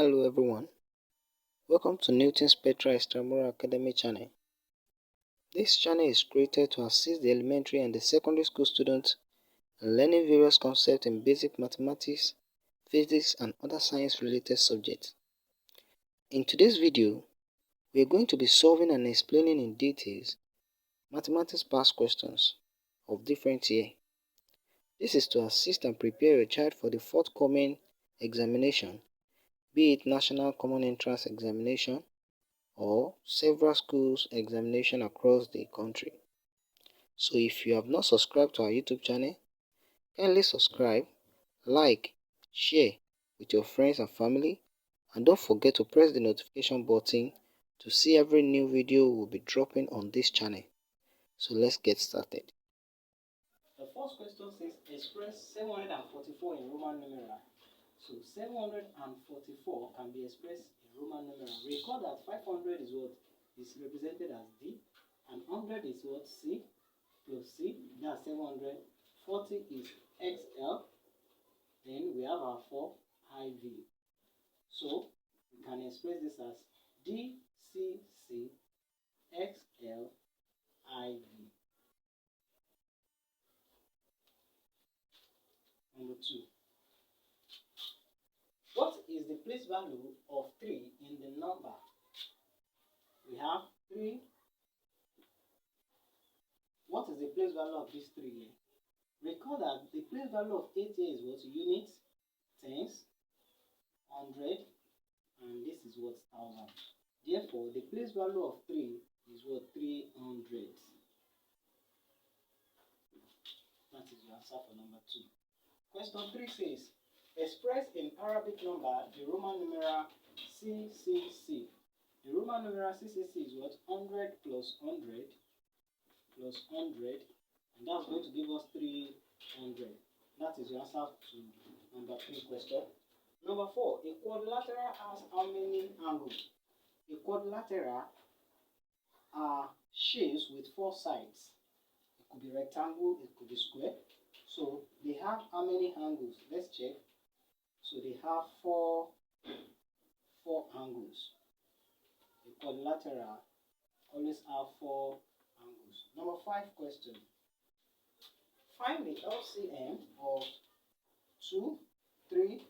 Hello everyone, welcome to Newton Spectra Extramural Academy channel. This channel is created to assist the elementary and the secondary school students in learning various concepts in basic mathematics, physics and other science related subjects. In today's video, we are going to be solving and explaining in details mathematics past questions of different year. This is to assist and prepare your child for the forthcoming examination, be it National Common Entrance Examination or several schools examination across the country. So if you have not subscribed to our YouTube channel, kindly subscribe, like, share with your friends and family, and don't forget to press the notification button to see every new video we'll be dropping on this channel. So let's get started. The first question says express 744 in Roman numeral. So 744 can be expressed in Roman numeral. Recall that 500 is what is represented as D, and 100 is what C plus C, that's 700. 40 is XL, then we have our 4 IV. So we can express this as DCC XL IV. Number 2. What is the place value of 3 in the number? We have 3. What is the place value of this 3 here? Recall that the place value of 8 here is what? Units, tens, 100, and this is what? 1000. Therefore, the place value of 3 is what? 300. That is your answer for number 2. Question 3 says, express in Arabic number the Roman numeral CCC. The Roman numeral CCC is what? 100 plus 100 plus 100, and that's going to give us 300. That is your answer to number 3 question. Number 4, a quadrilateral has how many angles? A quadrilateral are shapes with 4 sides. It could be rectangle, it could be square. So they have how many angles? Let's check. So they have four angles. A quadrilateral always have 4 angles. Number 5 question. Find the LCM of 2, 3,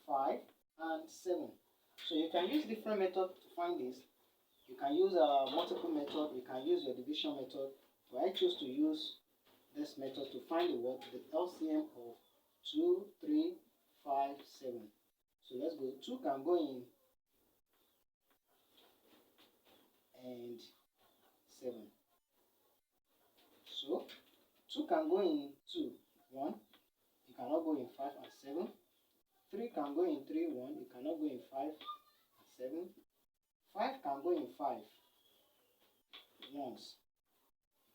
5, and 7. So you can use different methods to find this. You can use a multiple method. You can use your division method. But I choose to use this method to find the LCM of 2, 3, 5, 7. So let's go. 2 can go in and 7. So 2 can go in 2, 1. You cannot go in 5 and 7. 3 can go in 3, 1. You cannot go in 5 and 7. 5 can go in 5 once.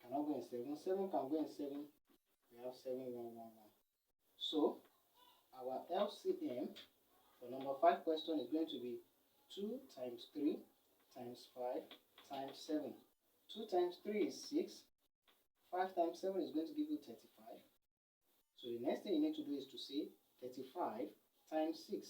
You cannot go in 7. 7 can go in 7. We have 7, 1, 1, 1. So our LCM for number 5 question is going to be 2 times 3 times 5 times 7. 2 times 3 is 6. 5 times 7 is going to give you 35. So the next thing you need to do is to say 35 times 6.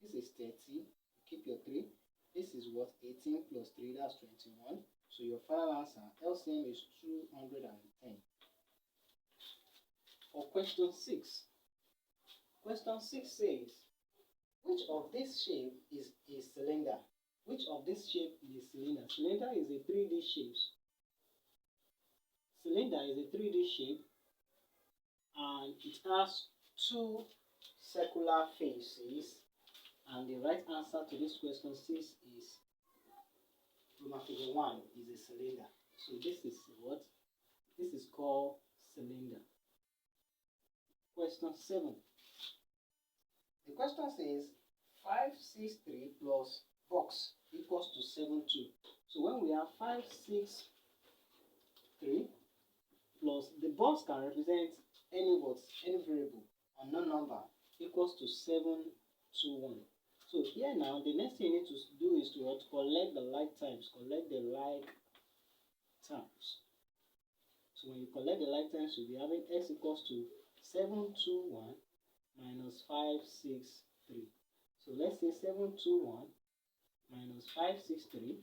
This is 30. You keep your 3. This is what? 18 plus 3, that's 21. So your final answer, LCM is 210. For question 6. Question 6 says, which of this shape is a cylinder? Which of this shape is a cylinder? Cylinder is a 3D shape. Cylinder is a 3D shape and it has 2 circular faces. And the right answer to this question 6 is Roman figure 1 is a cylinder. So this is what? This is called cylinder. Question 7. The question says 563 plus box equals to 72. So when we have 563 plus the box can represent any variable, unknown number, equals to 721. So here now, the next thing you need to do is to collect the like times. Collect the like times. So when you collect the like times, you'll be having x equals to 721 minus 563. So So let's say 721 minus 563.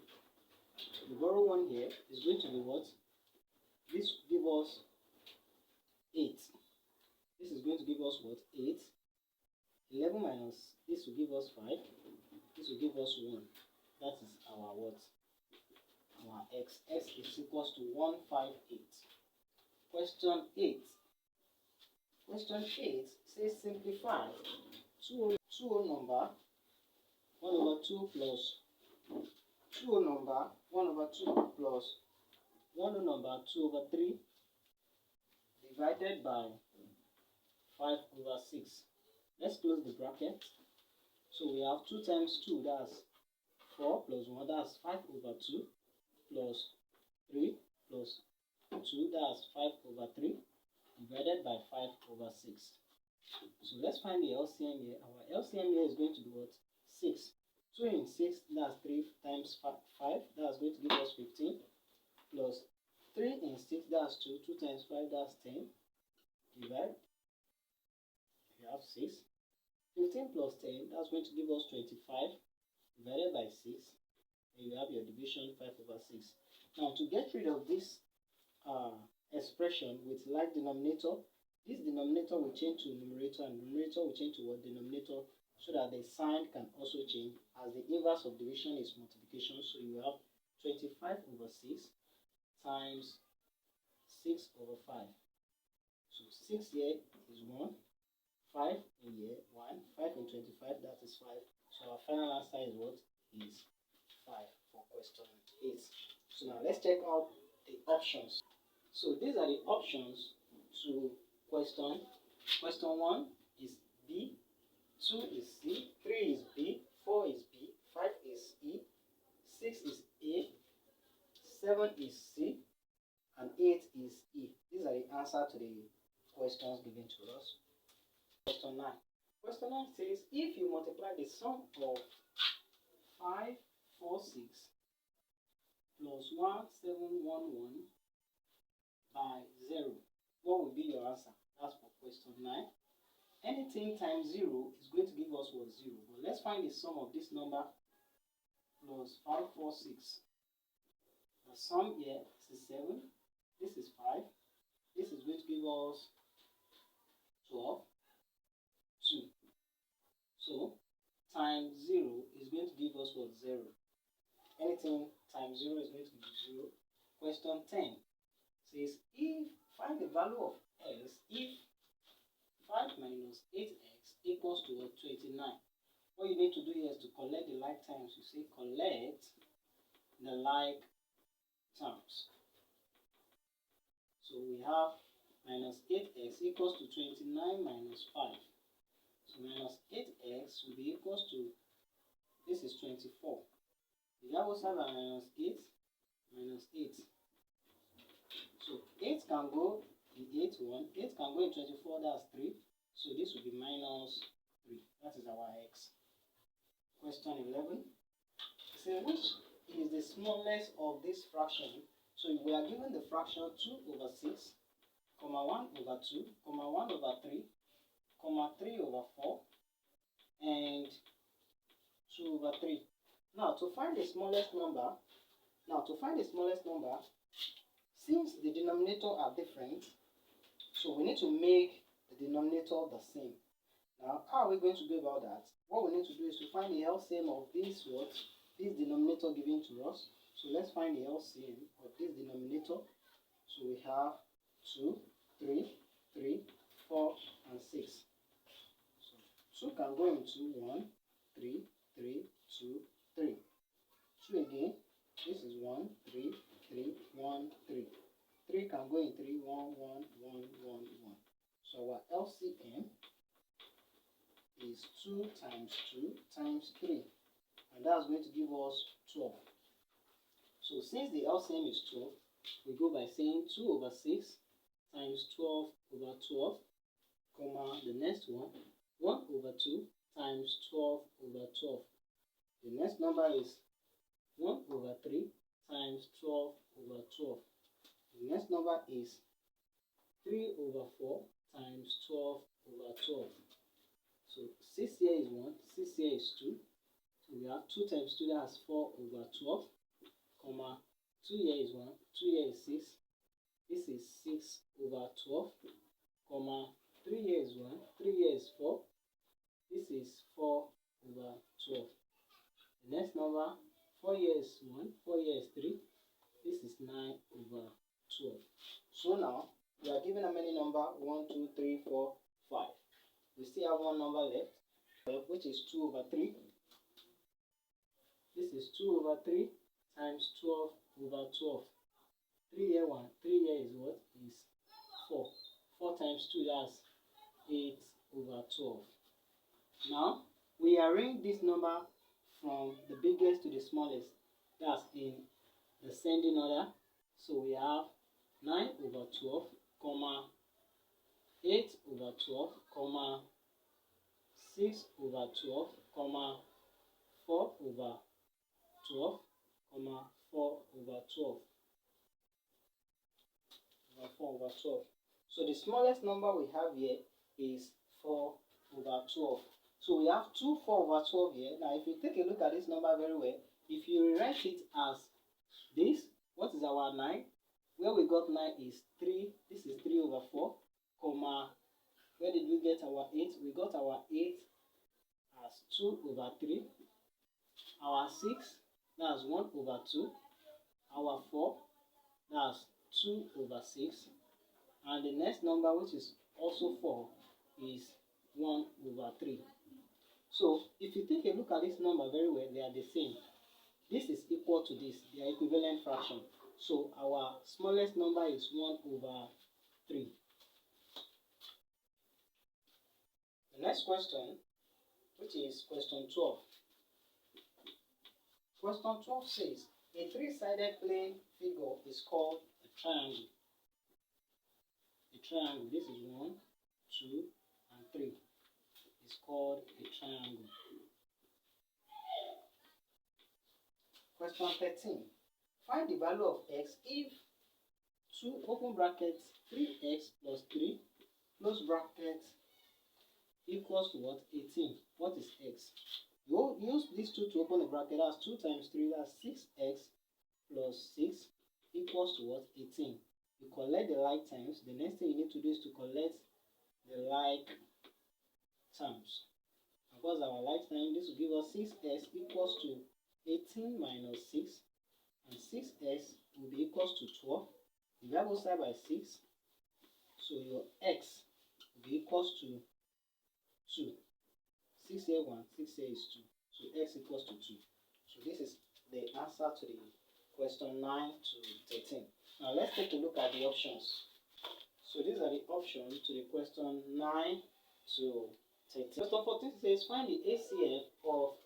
The borrow one here is going to be what? This will give us 8. This is going to give us what? 8. 11 minus this will give us 5. This will give us 1. That is our what? Our x. X is equals to 158. Question 8. Question 8 says simplify 2 whole number 1 over 2 plus 2 whole number 1 over 2 plus 1 whole number 2 over 3 divided by 5 over 6. Let's close the bracket. So we have 2 times 2, that's 4 plus 1, that's 5 over 2 plus 3 plus 2, that's 5 over 3 divided by 5 over 6. So let's find the LCM here. Our LCM here is going to be what? 6. 2 in 6, that's 3 times 5, that's going to give us 15 plus 3 in 6, that's 2. 2 times 5, that's 10. Divide. You have 6. 15 plus 10, that's going to give us 25 divided by 6. And you have your division 5 over 6. Now to get rid of this expression with like denominator, this denominator will change to numerator and numerator will change to what? Denominator, so that the sign can also change, as the inverse of division is multiplication. So you have 25 over 6 times 6 over 5. So 6 here is 1, 5 in here 1, 5 in 25, that is 5. So our final answer is what? Is 5 for question 8. So now let's check out the options. So these are the options to question. Question 1 is B, 2 is C, 3 is B, 4 is B, 5 is E, 6 is A, 7 is C, and 8 is E. These are the answer to the questions given to us. Question 9. Question 9 says if you multiply the sum of 5, 4, 6 plus 1, 7, 1, 1 by 0, what will be your answer? That's for question 9. Anything times 0 is going to give us what? 0. But let's find the sum of this number plus 5, 4, 6. The sum here is 7. This is 5. This is going to give us 12, 2. So times 0 is going to give us what? 0. Anything times 0 is going to be 0. Question 10 says if find the value of x if 5 minus 8x equals to what? 29. What you need to do here is to collect the like terms. You say collect the like terms. So we have minus 8x equals to 29 minus 5. So minus 8x will be equals to, this is 24. We also have a minus 8, minus 8. So 8 can go in 8, 1. 8 can go in 24, that's 3. So this will be minus 3. That is our x. Question 11. So which is the smallest of this fraction? So we are given the fraction 2 over 6, comma 1 over 2, comma 1 over 3, comma 3 over 4, and 2 over 3. Now to find the smallest number, since the denominator are different, so we need to make the denominator the same. Now how are we going to go about that? What we need to do is to find the LCM of this denominator given to us. So let's find the LCM of this denominator. So we have 2, 3, 3, 4, and 6. So 2 can go into 1, 3, 3, 2, 3. 2 again. This is 1, 3, 3, 1, 3. 3 can go in 3, 1, 1, 1, 1, 1. So our LCM is 2 times 2 times 3. And that's going to give us 12. So since the LCM is 12, we go by saying 2 over 6 times 12 over 12, comma, the next one, 1 over 2 times 12 over 12. The next number is 1 over 3 times 12 over 12. The next number is 3 over 4 times 12 over 12. So 6 here is 1, 6 here is 2. So we have 2 times 2, that's 4 over 12, comma 2 here is 1, 2 here is 6. This is 6 over 12, comma 3 here is 1, 3 here is 4. This is 4 over 12. The next number, 4 here is 1, 4 here is 3. This is 9 over 12. So now, we are given how many number? 1, 2, 3, 4, 5. We still have one number left, which is 2 over 3. This is 2 over 3 times 12 over 12. 3 here 1, 3 here is what? Is 4. 4 times 2, that's 8 over 12. Now, we arrange this number from the biggest to the smallest. That's in descending order. So we have 9 over 12, comma 8 over 12, comma 6 over 12, comma 4 over 12, comma 4 over 12. 4 over 12. So the smallest number we have here is 4 over 12. So we have 2 4 over 12 here. Now if you take a look at this number very well, if you rewrite it as this, what is our 9? Where we got 9 is 3. This is 3 over 4, comma, where did we get our 8? We got our 8 as 2 over 3. Our 6, that's 1 over 2. Our 4, that's 2 over 6. And the next number, which is also 4, is 1 over 3. So if you take a look at this number very well, they are the same. This is equal to this. They are equivalent fraction. So our smallest number is 1 over 3. The next question, which is question 12. Question 12 says, a three-sided plane figure is called a triangle. A triangle, this is 1, 2, and 3. It's called a triangle. Question 13. Find the value of x if 2 open brackets 3x plus 3 close brackets equals to what? 18. What is x? You use these two to open the bracket. That's 2 times 3, that's 6x plus 6 equals to what? 18. You collect the like terms. The next thing you need to do is to collect the like terms. Because our like term, this will give us 6x equals to 18 minus 6, and 6x will be equals to 12. Divide both sides by 6, so your x will be equals to 2. 6 here 1, 6 here is 2. So x equals to 2. So this is the answer to the question 9 to 13. Now let's take a look at the options. So these are the options to the question 9 to 13. Question 14 says find the ACF of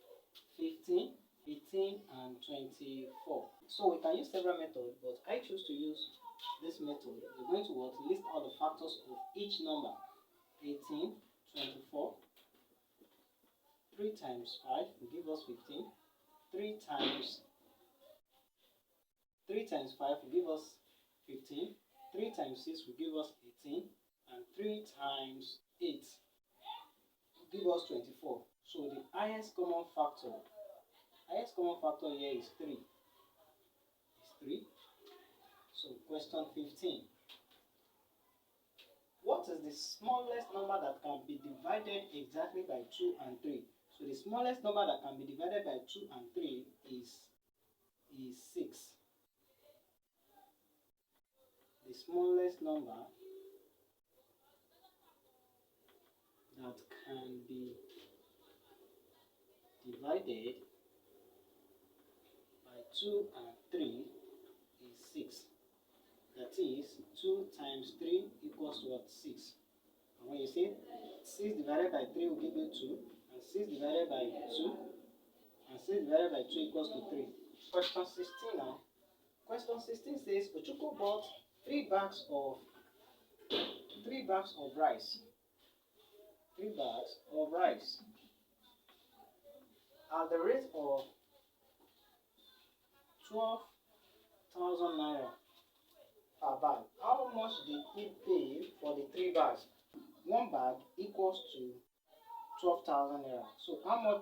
15, 18, and 24. So we can use several methods, but I choose to use this method. We're going to list all the factors of each number. 18, 24. 3 times 5 will give us 15. 3 times 5 will give us 15. 3 times 6 will give us 18. And 3 times 8 will give us 24. So the highest common factor here is 3. So question 15. What is the smallest number that can be divided exactly by 2 and 3? So the smallest number that can be divided by 2 and 3 is 6. The smallest number that can be divided by 2 and 3 is 6. That is, 2 times 3 equals to what? 6. And when you say 6 divided by 3 will give you 2, and 6 divided by 2, and 6 divided by 2 equals to 3. Question 16 now. Question 16 says, Ochuko bought 3 bags of rice. 3 bags of rice at the rate of 12,000 naira per bag. How much did he pay for the 3 bags? 1 bag equals to 12,000 naira. So how much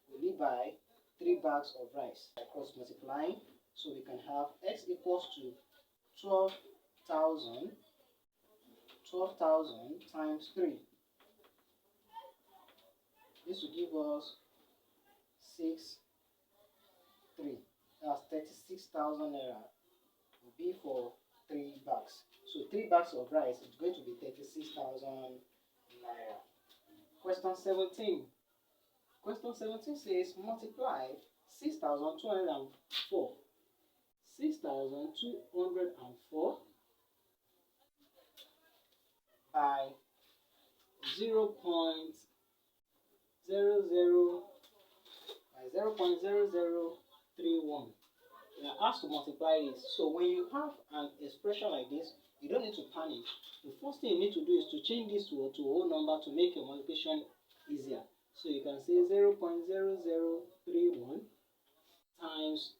will he buy 3 bags of rice? By cross multiplying, so we can have x equals to 12,000 times 3. This will give us 3. That's 36,000 naira. Will be for 3 bags. So 3 bags of rice is going to be 36,000 naira. Question 17. Question 17 says multiply 6,204. 6,204 by 0.0031. We are asked to multiply this. So when you have an expression like this, you don't need to panic. The first thing you need to do is to change this to a whole number to make your multiplication easier. So you can say 0.0031 times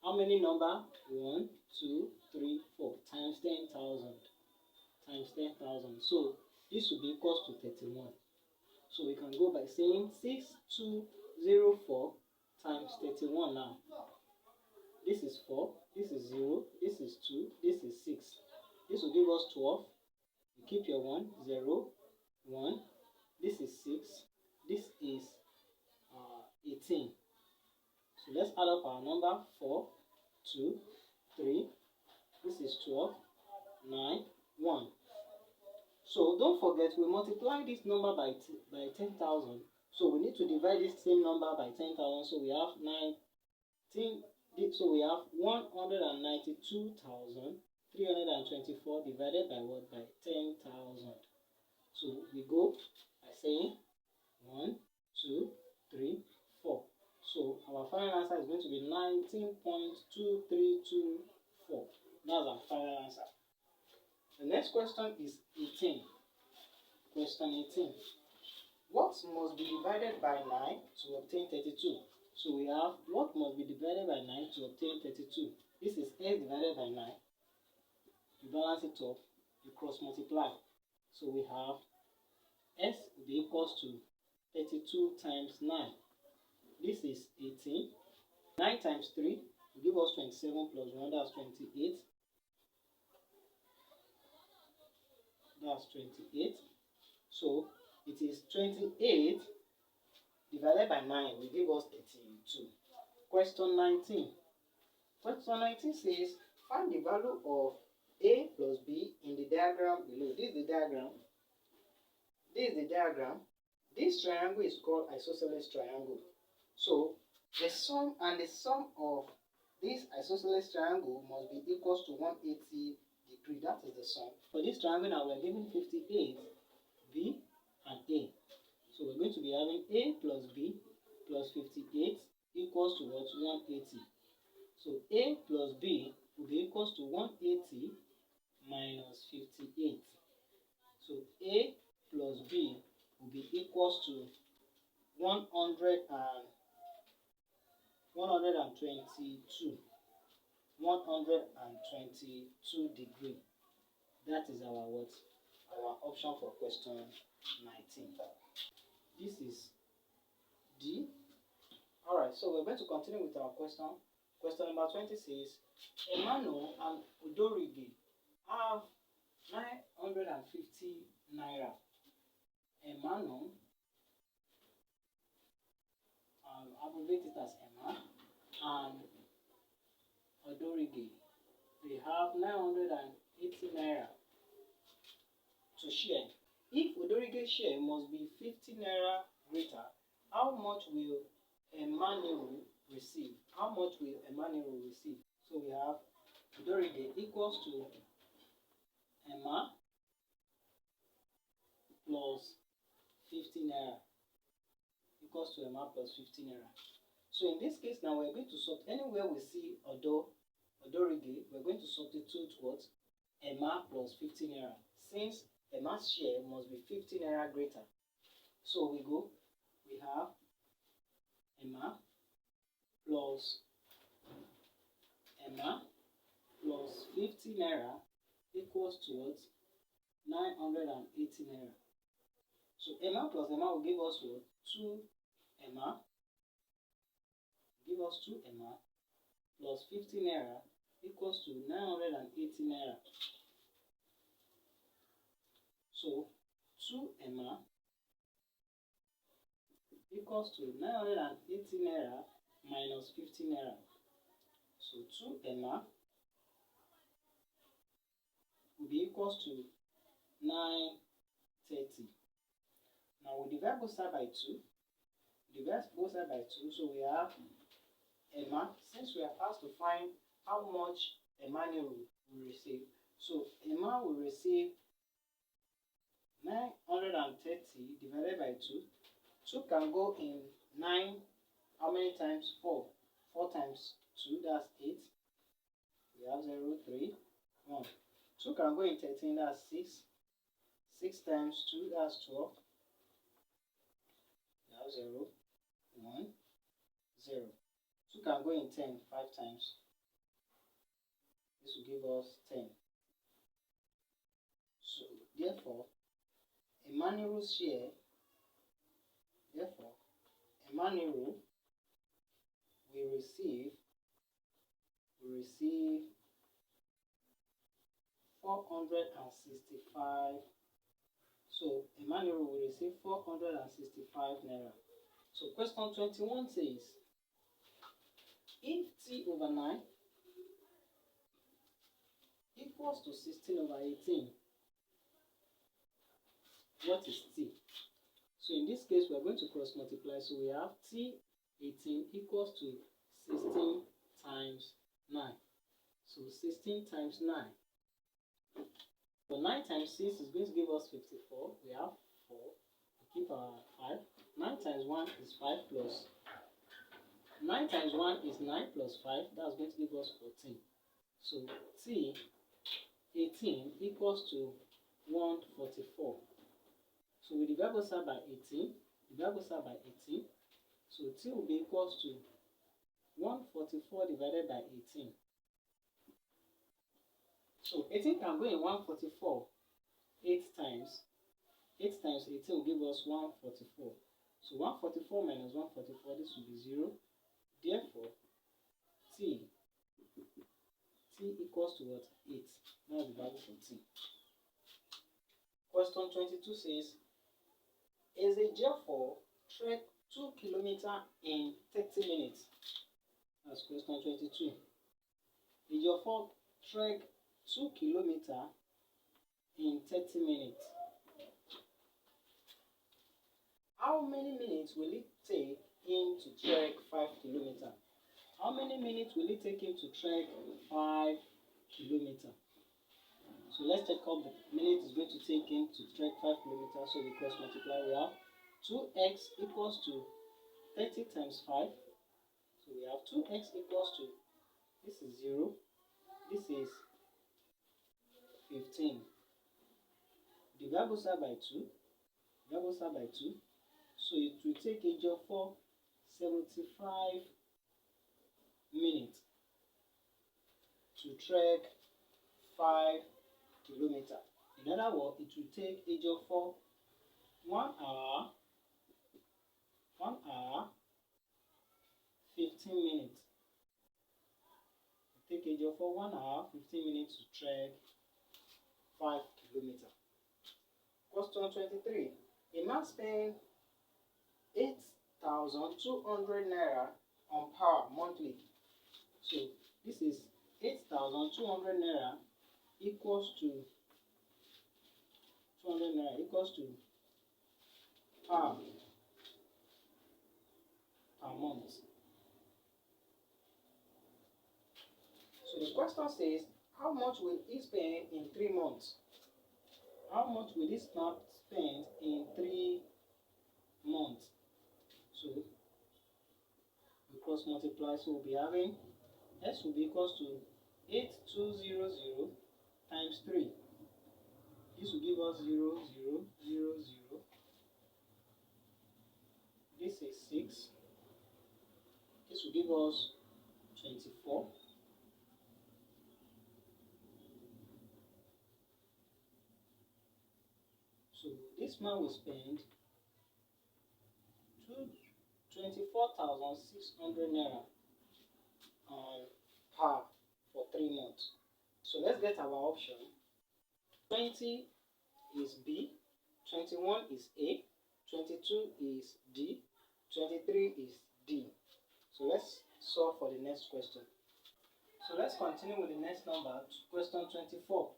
how many number? 1, 2, 3, 4 times 10,000 times 10,000. So this will be equals to 31. So we can go by saying 6204 times 31 now. This is 4, this is 0, this is 2, this is 6. This will give us 12. You keep your 1, 0, 1. This is 6. This is 18. So let's add up our number 4, 2, 3. This is 12, 9, 1. So don't forget we multiply this number by 10,000. So we need to divide this same number by 10,000. So we have 19. So we have 192,324 divided by what? By 10,000. So we go by saying 1, 2, 3, 4. So our final answer is going to be 19.2324. That's our final answer. The next question is 18. Question 18. What must be divided by 9 to obtain 32? So we have what must be divided by 9 to obtain 32. This is s divided by 9. You balance it up, you cross multiply. So we have s will be equals to 32 times 9. This is 18. 9 times 3 will give us 27 plus 1, that's 28. That's 28. So it is 28 divided by 9 will give us 32. Question 19. Question 19 says, find the value of A plus B in the diagram below. This is the diagram. This is the diagram. This triangle is called isosceles triangle. So the sum of this isosceles triangle must be equals to 180 degree. That is the sum. For this triangle now we are given 58, B and A. So we're going to be having A plus B plus 58 equals to what? 180. So A plus B will be equals to 180 minus 58. So A plus B will be equals to 122. 122 degree. That is our what? Our option for question 19. This is D. Alright, so we're going to continue with our question. Question number 20 says, Emmanuel and Udorige have 950 naira. Emmanuel, I'll abbreviate it as Emma, and Udorige, they have 980 naira to share. If Udorige's share must be 50 naira greater, how much will Emmanuel receive? How much will Emmanuel receive? So we have Udorige equals to Emma plus 50 naira. Equals to Emma plus 50 naira. So in this case now we're going to sort anywhere we see Udorige, we're going to substitute what? Emma plus 50 naira. Since Emma's share must be 50 naira greater. So we have Emma plus 50 naira equals to what? 980 naira. So Emma plus Emma will give us what? 2 Emma. Give us 2 Emma plus 50 naira equals to 980 naira. So 2 Emma equals to 980 naira minus 50 naira. So 2 Emma will be equals to 930. Now we divide both sides by 2. Divide both sides by 2, so we have Emma. Since we are asked to find how much Emmanuel will receive, so Emma will receive 930 divided by 2. 2 can go in 9. How many times? 4. 4 times 2, that's 8. We have 0, 3, 1. 2 can go in 13, that's 6. 6 times 2, that's 12. We have 0, 1, 0. 2 can go in 10, 5 times. This will give us 10. So, therefore, Emmanuel's share, Emmanuel will receive 465. So Emmanuel will receive 465 naira. So question 21 says, if t over 9 equals to 16 over 18, what is t? So in this case, we are going to cross multiply. So we have t18 equals to 16 times 9. So 16 times 9. So 9 times 6 is going to give us 54. We have 4. We keep our 5. 9 times 1 is 5 plus. 9 times 1 is 9 plus 5. That's going to give us 14. So t18 equals to 144. So we divide both sides by 18. Divide both sides by 18. So t will be equals to 144 divided by 18. So 18 can go in 144 8 times. 8 times 18 will give us 144. So 144 minus 144, this will be 0. Therefore, t equals to what? 8. That's the value for t. Question 22 says, is a J4 trek 2 kilometers in 30 minutes? That's question 22. A J4 trek 2 kilometers in 30 minutes. How many minutes will it take him to trek 5 kilometers? How many minutes will it take him to trek 5 kilometers? So let's check out the minute it's going to take him to trek 5 kilometers. So we cross multiply. We have 2x equals to 30 times 5. So we have 2x equals to, this is 0, this is 15. Divide both sides by 2. Divide both sides by 2. So it will take a job for 75 minutes to trek 5 kilometers. In other words, it will take a job for 1 hour 15 minutes. Take a job for 1 hour 15 minutes to trek 5 kilometers. Question 23. A man spent 8,200 naira on power monthly. So this is 8,200 naira equals to 200 naira equals to power per month. So the question says, how much will he spend in 3 months? How much will this man spend in 3 months? So we cross multiply, so we'll be having S will be equals to 8200 times 3. This will give us 0, 0, 0, 0. This is 6. This will give us 24. So this man will spend 24,600 naira on per for 3 months. So let's get our option. 20 is B, 21 is A, 22 is D, 23 is D. So let's solve for the next question. So let's continue with the next number, question 24.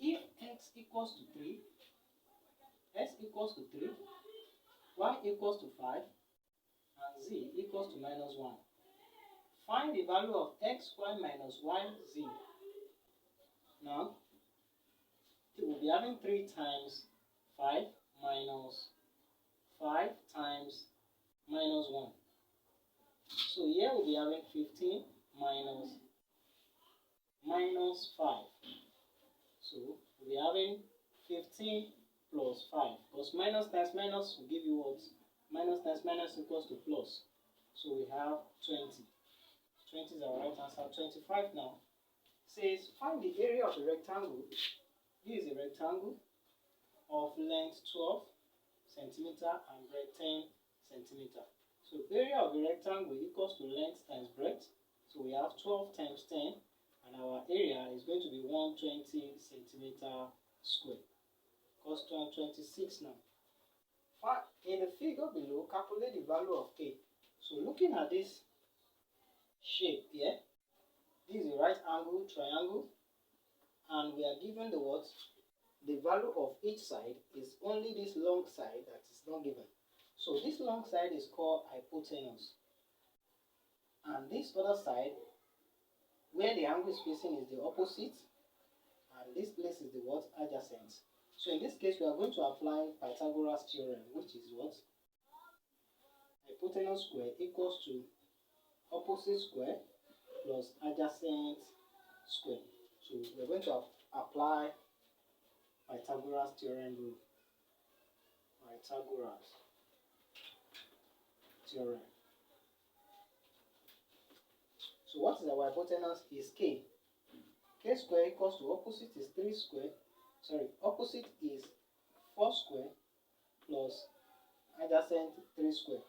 If x equals to 3, s equals to 3, y equals to 5, and z equals to minus 1, find the value of x, y minus y, z. Now, we'll be having 3 times 5 minus 5 times minus 1. So here we'll be having 15 minus 5. So we'll be having 15 plus 5. Because minus times minus will give you what? Minus times minus equals to plus. So we have 20. 20 is our right answer. 25 now says find the area of a rectangle. This is a rectangle of length 12 centimeter and breadth 10 centimeter. So area of a rectangle equals to length times breadth. So we have 12 times 10, and our area is going to be 120 centimeter square. Question 26 now. In the figure below, calculate the value of A. So looking at this shape here, this is a right angle triangle, and we are given the what? The value of each side is only this long side that is not given. So this long side is called hypotenuse, and this other side where the angle is facing is the opposite, and this place is the what? Adjacent. So in this case we are going to apply Pythagoras theorem, which is what? Hypotenuse square equals to opposite square plus adjacent square. So we are going to apply Pythagoras theorem rule. Pythagoras theorem. So what is our hypotenuse is K. K square equals to opposite is 3 square. Opposite is 4 square plus adjacent 3 square.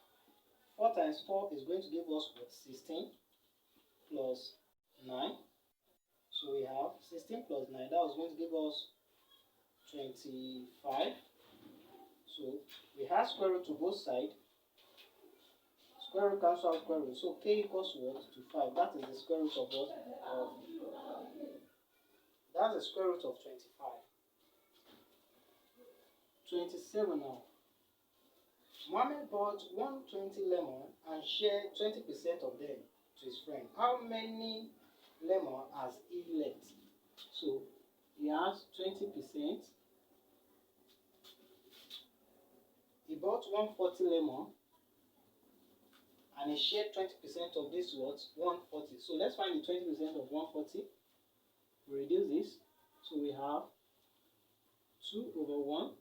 4 times 4 is going to give us what? 16 plus 9. So we have 16 plus 9. That was going to give us 25. So we have square root to both sides. Square root cancel out square root. So K equals to what? To 5. That is the square root of what? That's the square root of 25. 27 now. Mohammed bought 120 lemon and shared 20% of them to his friend. How many lemon has he left? So he has 20%. He bought 140 lemon and he shared 20% of this what? 140. So let's find the 20% of 140. We reduce this. So we have 2 over 1.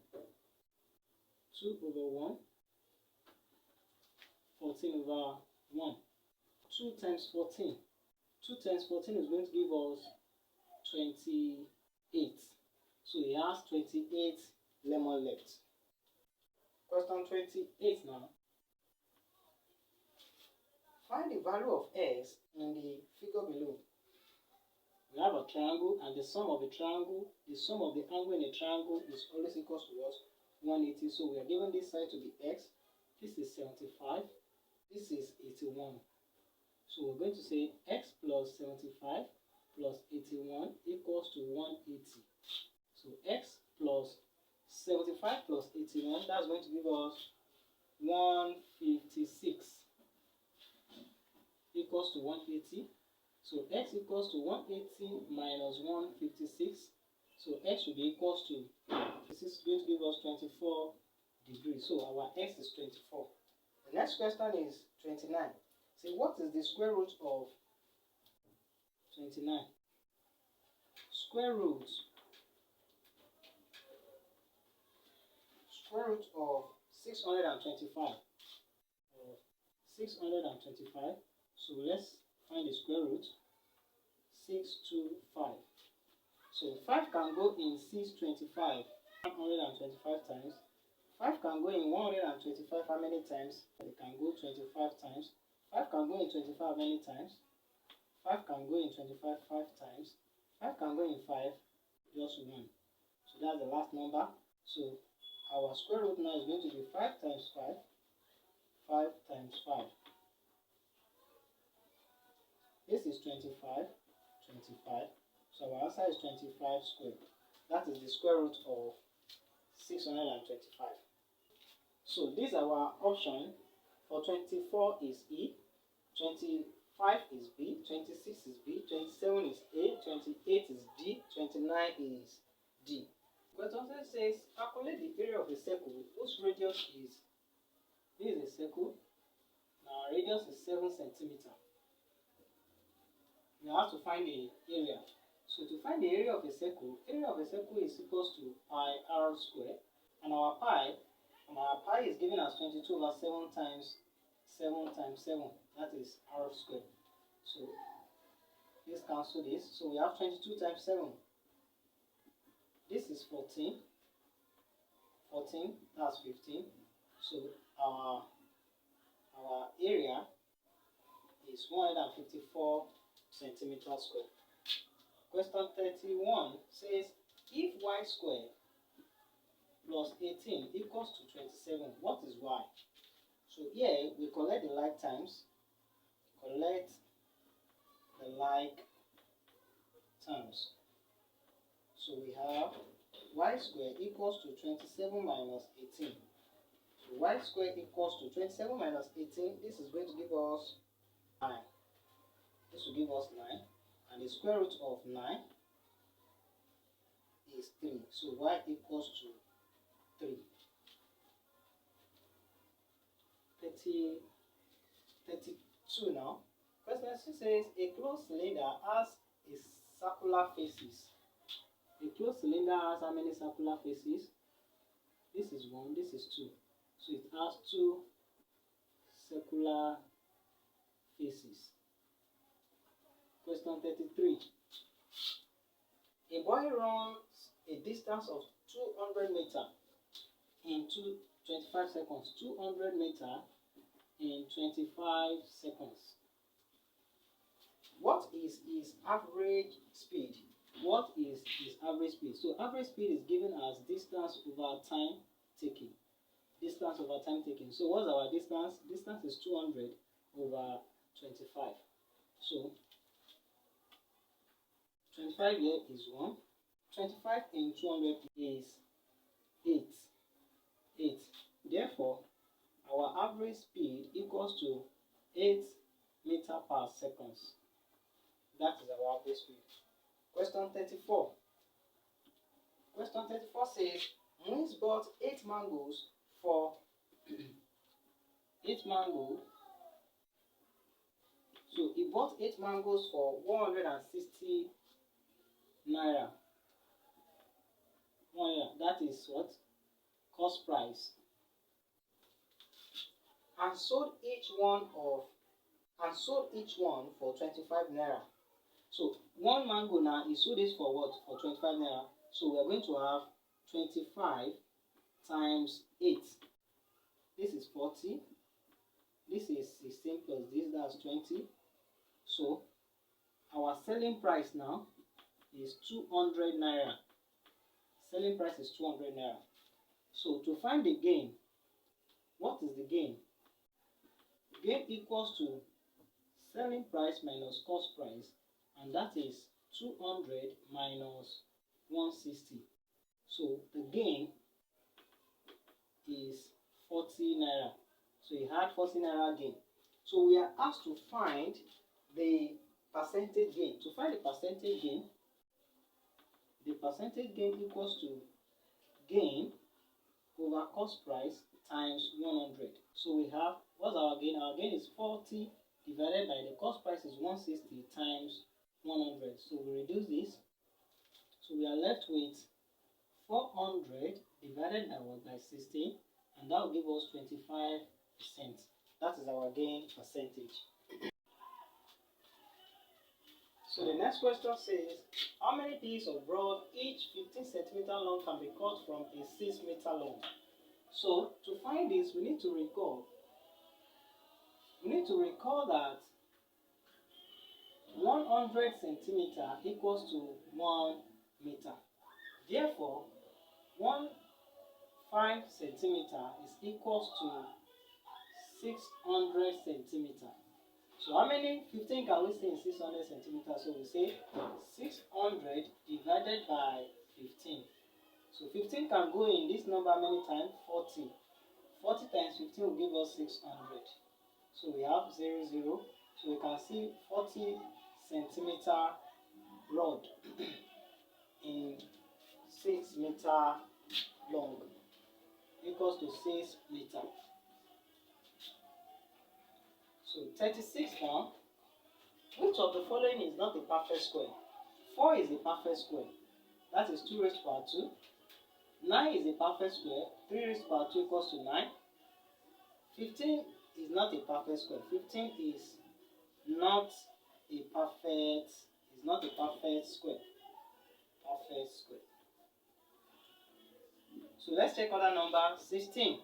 2 over 1. 14 over 1. 2 times 14. 2 times 14 is going to give us 28. So he has 28 lemon left. Question 28 now. Find the value of x in the figure below. We have a triangle, and the sum of the triangle, the sum of the angle in a triangle is always equals to what? 180. So we are given this side to be x. This is 75. This is 81. So we're going to say x plus 75 plus 81 equals to 180. So x plus 75 plus 81, that's going to give us 156 equals to 180. So x equals to 180 minus 156. So x will be equals to, this is going to give us 24 degrees. So our x is 24. The next question is 29. Say what is the square root of 29? Square root of 625. 625. So let's find the square root. 625. So 5 can go in 625. 125 times. 5 can go in 125 how many times? It can go 25 times. 5 can go in 25 how many times? 5 can go in 25 5 times. 5 can go in 5, just 1. So that's the last number. So our square root now is going to be 5 times 5. 5 times 5. This is 25. 25. So our answer is 25 squared. That is the square root of 625. So these are our option. For 24 is E, 25 is B, 26 is B, 27 is A, 28 is D, 29 is D. Question says calculate the area of a circle whose radius is, this is a circle, now radius is 7 centimeter. We have to find the area. So to find the area of a circle is equals to pi r square, and our pi is given as 22 over 7 times 7 times 7, that is r squared. So let's cancel this. So we have 22 times 7. This is 14. 14, that's 15. So our area is 154 centimeters square. Question 31 says if y square plus 18 equals to 27, what is y? So here we collect the like terms. So we have y square equals to 27 minus 18. So y square equals to 27 minus 18. This is going to give us 9. This will give us 9. And the square root of 9 is 3. So y equals to 3. 32 now. Question says a closed cylinder has a circular faces. A closed cylinder has how many circular faces? This is 1, this is 2. So it has 2 circular faces. Question 33. A boy runs a distance of 200 meters in 25 seconds. 200 meters in 25 seconds. What is his average speed? What is his average speed? So average speed is given as distance over time taken. Distance over time taken. So what's our distance? Distance is 200 over 25. So 25 here is 1. 25 in 200 is 8. 8. Therefore, our average speed equals to 8 meters per second. That is our average speed. Question 34. Question 34 says, Muiz bought 8 mangoes for 8 mangoes. So he bought 8 mangoes for 160 naira. That is what? Cost price. And sold each one for 25 naira. So one mango now, he sold this for what? For 25 naira. So we are going to have 25 times 8. This is 40. This is 16 plus this, that's 20. So our selling price now is 200 naira. Selling price is 200 naira. So to find the gain, what is the gain? Gain equals to selling price minus cost price, and that is 200 minus 160. So the gain is 40 naira. So you had 40 naira gain. So we are asked to find the percentage gain. To find the percentage gain equals to gain over cost price times 100. So we have, what's our gain? Our gain is 40 divided by the cost price is 160 times 100. So we reduce this. So we are left with 400 divided by what? By 60, and that will give us 25%. That is our gain percentage. So So the next question says, how many pieces of rod each 15 centimeter long can be cut from a 6 meter long? So to find this, we need to recall that 100 centimeter equals to 1 meter. Therefore, 1 centimeter is equals to 600 centimeter. So how many 15 can we say in 600 centimeters? So we say 600 divided by 15. So 15 can go in this number many times? 40. 40 times 15 will give us 600. So we have 0, 0. So we can see 40 centimeter rod in 6 meter long equals to 6 meter. So 36 now. Which of the following is not a perfect square? 4 is a perfect square. That is 2 raised to power 2. 9 is a perfect square. 3 raised to power 2 equals to 9. 15 is not a perfect square. 15 is not a perfect square. Perfect square. So let's check other number. 16.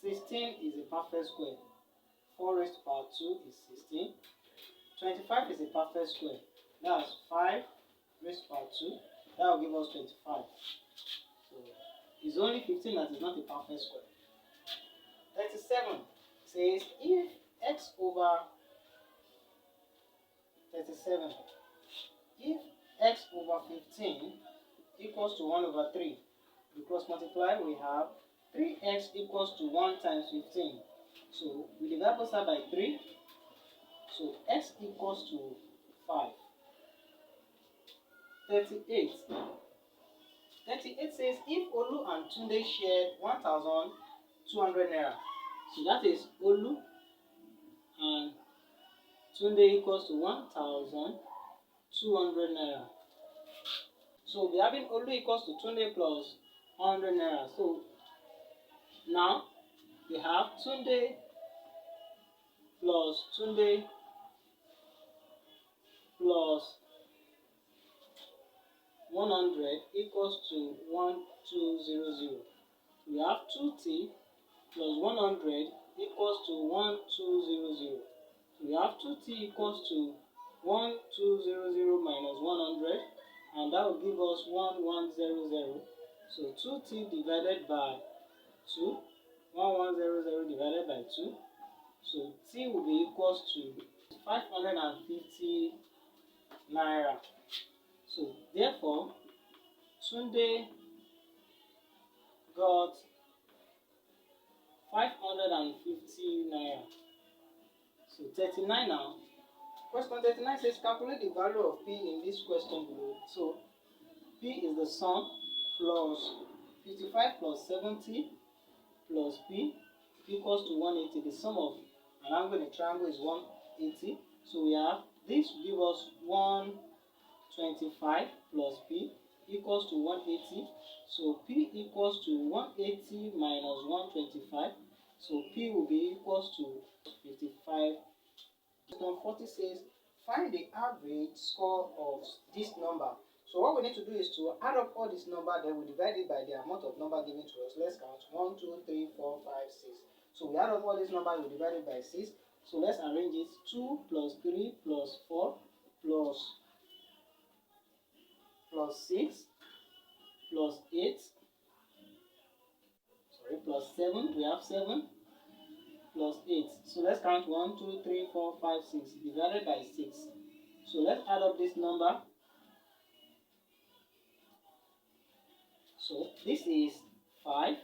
16 is a perfect square. 4 raised to power 2 is 16. 25 is a perfect square. That's 5 raised to power 2. That will give us 25. So it's only 15 that is not a perfect square. 37 says if x over 37, if x over 15 equals to 1 over 3, we cross multiply, we have 3x equals to 1 times 15. So we divide both sides by 3. So x equals to 5. 38. 38 says if Olu and Tunde shared 1,200 naira. So that is Olu and Tunde equals to 1,200 naira. So we having Olu equals to Tunde plus 100 naira. So now we have Tunde plus 100 equals to 1200. We have 2t plus 100 equals to 1200. We have 2t equals to 1200 minus 100, and that will give us 1100. So 2t divided by 2, 1100 divided by 2. So t will be equals to 550 naira. So therefore, Tunde got 550 naira. So 39 now. Question 39 says calculate the value of P in this question below. So P is the sum plus 55 plus 70 plus P equals to 180. The sum of an angle in a triangle is 180. So we have this will give us 125 plus P equals to 180. So P equals to 180 minus 125. So P will be equals to 55. Question 40 says find the average score of this number. So what we need to do is to add up all this number, then we divide it by the amount of number given to us. Let's count 1, 2, 3, 4, 5, 6. So we add up all this number, we divide it by 6. So let's arrange it. 2 plus 3 plus 4 plus 6 plus 8. Sorry, plus 7. We have 7 plus 8. So let's count 1, 2, 3, 4, 5, 6 divided by 6. So let's add up this number. So this is 5.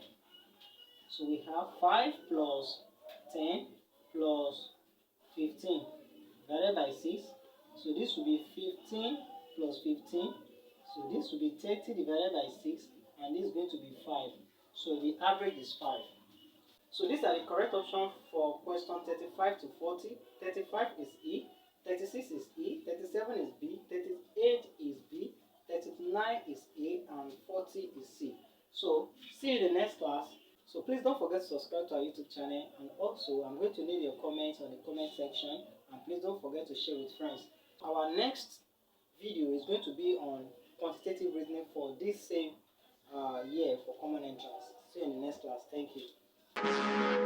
So we have 5 plus 10 plus 15 divided by 6. So this will be 15 plus 15. So this will be 30 divided by 6. And this is going to be 5. So the average is 5. So these are the correct options for question 35 to 40. 35 is E, 36 is E, 37 is B, 38 is B, 39 is A, and 40 is C. So see you in the next class. So please don't forget to subscribe to our YouTube channel, and also I'm going to leave your comments on the comment section, and please don't forget to share with friends. Our next video is going to be on quantitative reasoning for this same year for common entrance. See you in the next class. Thank you.